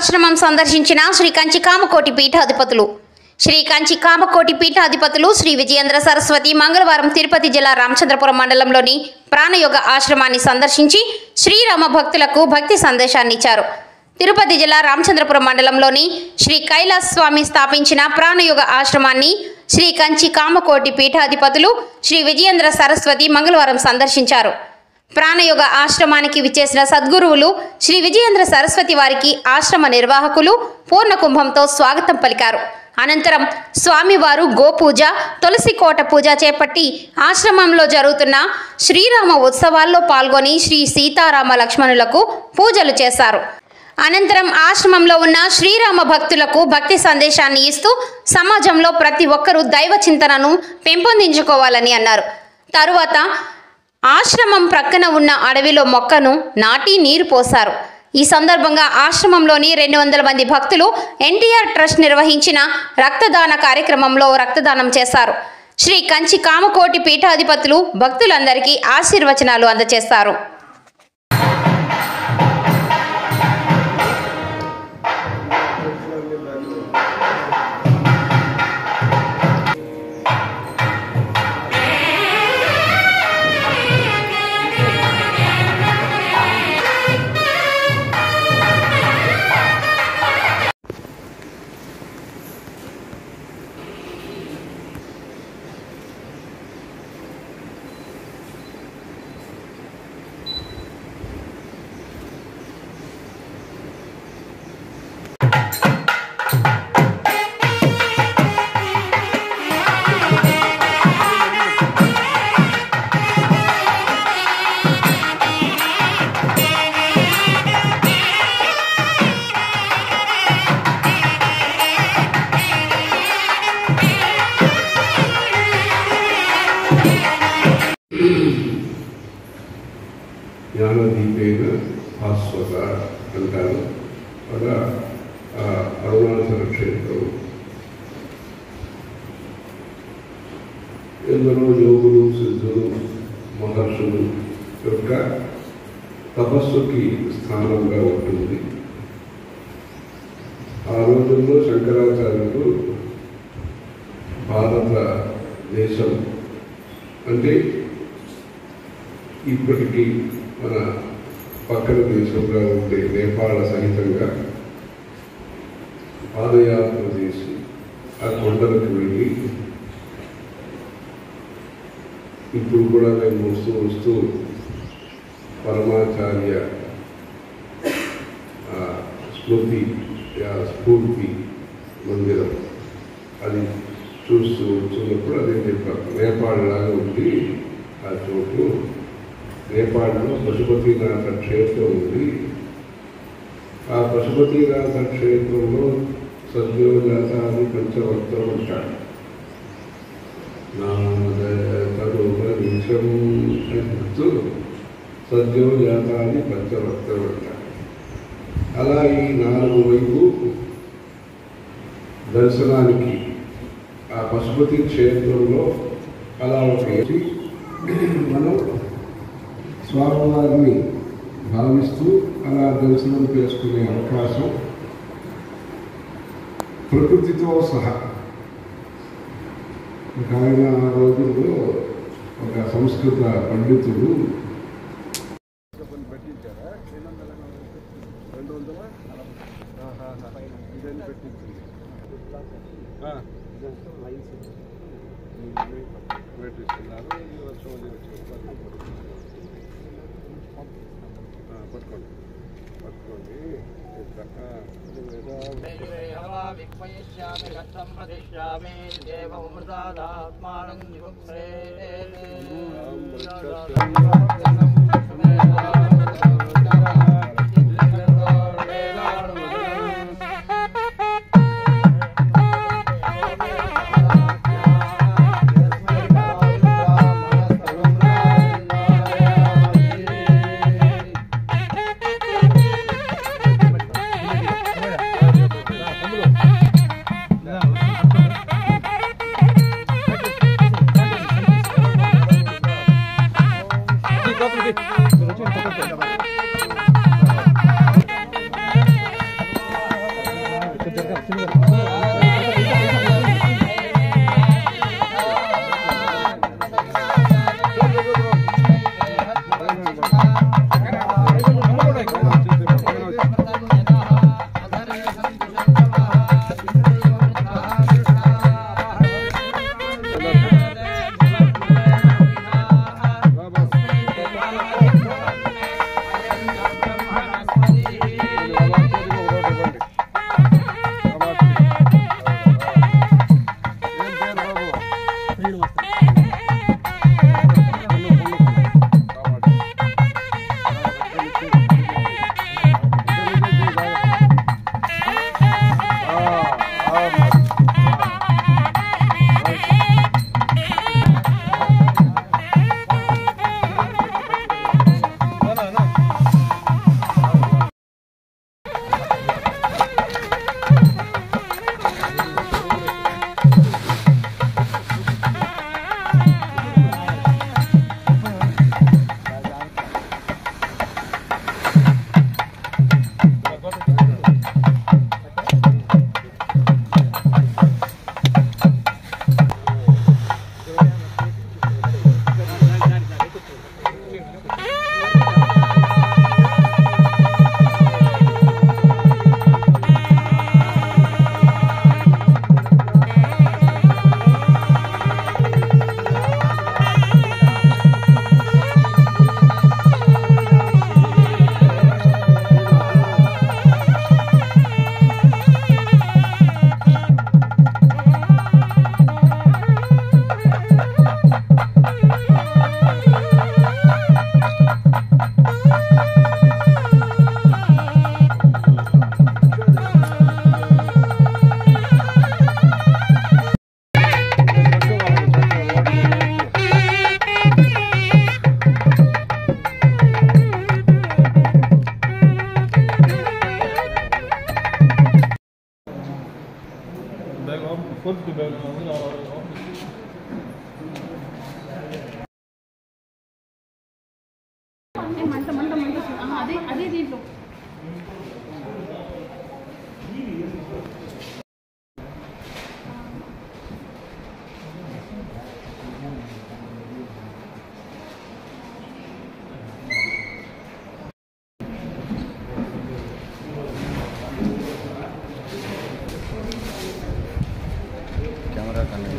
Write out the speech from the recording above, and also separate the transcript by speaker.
Speaker 1: ఆశ్రమం సందర్శించిన శ్రీ కంచి కామకోటి పీఠాధిపతులు. శ్రీ కంచి కామకోటి పీఠాధిపతులు శ్రీ విజయేంద్ర సరస్వతి మంగళవారం తిరుపతి జిల్లా రామచంద్రపురం మండలంలోని ప్రాణయోగ ఆశ్రమాన్ని సందర్శించి శ్రీరామ భక్తులకు భక్తి సందేశాన్ని ఇచ్చారు. తిరుపతి జిల్లా రామచంద్రపురం మండలంలోని శ్రీ కైలాస్ స్వామి స్థాపించిన ప్రాణయోగ ఆశ్రమాన్ని శ్రీ కంచి కామకోటి పీఠాధిపతులు శ్రీ విజయేంద్ర సరస్వతి మంగళవారం సందర్శించారు. ప్రాణయోగ ఆశ్రమానికి విచ్చేసిన సద్గురువులు శ్రీ విజయేంద్ర సరస్వతి వారికి ఆశ్రమ నిర్వాహకులు పూర్ణ కుంభంతో స్వాగతం పలికారు. అనంతరం స్వామివారు గోపూజ, తులసి కోట పూజ చేపట్టి ఆశ్రమంలో జరుగుతున్న శ్రీరామ ఉత్సవాల్లో పాల్గొని శ్రీ సీతారామ లక్ష్మణులకు పూజలు చేశారు. అనంతరం ఆశ్రమంలో ఉన్న శ్రీరామ భక్తులకు భక్తి సందేశాన్ని ఇస్తూ సమాజంలో ప్రతి ఒక్కరూ దైవ చింతనను పెంపొందించుకోవాలని అన్నారు. తరువాత ఆశ్రమం ప్రక్కన ఉన్న అడవిలో మొక్కను నాటి నీరు పోశారు. ఈ సందర్భంగా ఆశ్రమంలోని 200 మంది భక్తులు ఎన్టీఆర్ ట్రస్ట్ నిర్వహించిన రక్తదాన కార్యక్రమంలో రక్తదానం చేశారు. శ్రీ కంచి కామకోటి పీఠాధిపతులు భక్తులందరికీ ఆశీర్వచనాలు అందజేశారు.
Speaker 2: జ్ఞానదీపేన భాస్వత అంటారు. అలా అరుణాచల క్షేత్రం ఎందరో యోగులు, సిద్ధులు, మహర్షులు యొక్క తపస్సుకి స్థానంగా ఉంటుంది. ఆ రోజుల్లో శంకరాచార్యులు భారతదేశం అంటే ఇప్పటికీ మన పక్కన దేశంగా ఉండే నేపాళ సహితంగా పాదయాత్ర చేసి ఆ కొండలకు వెళ్ళి ఇప్పుడు కూడా మేము వస్తూ పరమాచార్య స్ఫూర్తి మందిరం అది చూస్తూ వచ్చినప్పుడు అదే చెప్పారు. నేపాళ్ లాగా ఉండి ఆ చోటు నేపాల్లో పశుపతినాథ క్షేత్రం ఉంది. ఆ పశుపతినాథ క్షేత్రంలో సద్యోజాతాన్ని పంచవర్తం ఉంటాడు. నామదయం చెప్తూ సద్యోజాతాన్ని పంచవర్తం అంటాడు. అలా ఈ 4 వైపు దర్శనానికి ఆ పశుపతి క్షేత్రంలో అలా ఒకటి మనం స్వామివారిని భావిస్తూ అలా దర్శనం చేసుకునే అవకాశం ప్రకృతితో సహా. ఆయన ఆ రోజుల్లో ఒక సంస్కృత పండితుడు
Speaker 3: మంట మంట మంట అదే అదే దీంట్లో
Speaker 4: कैमरा करने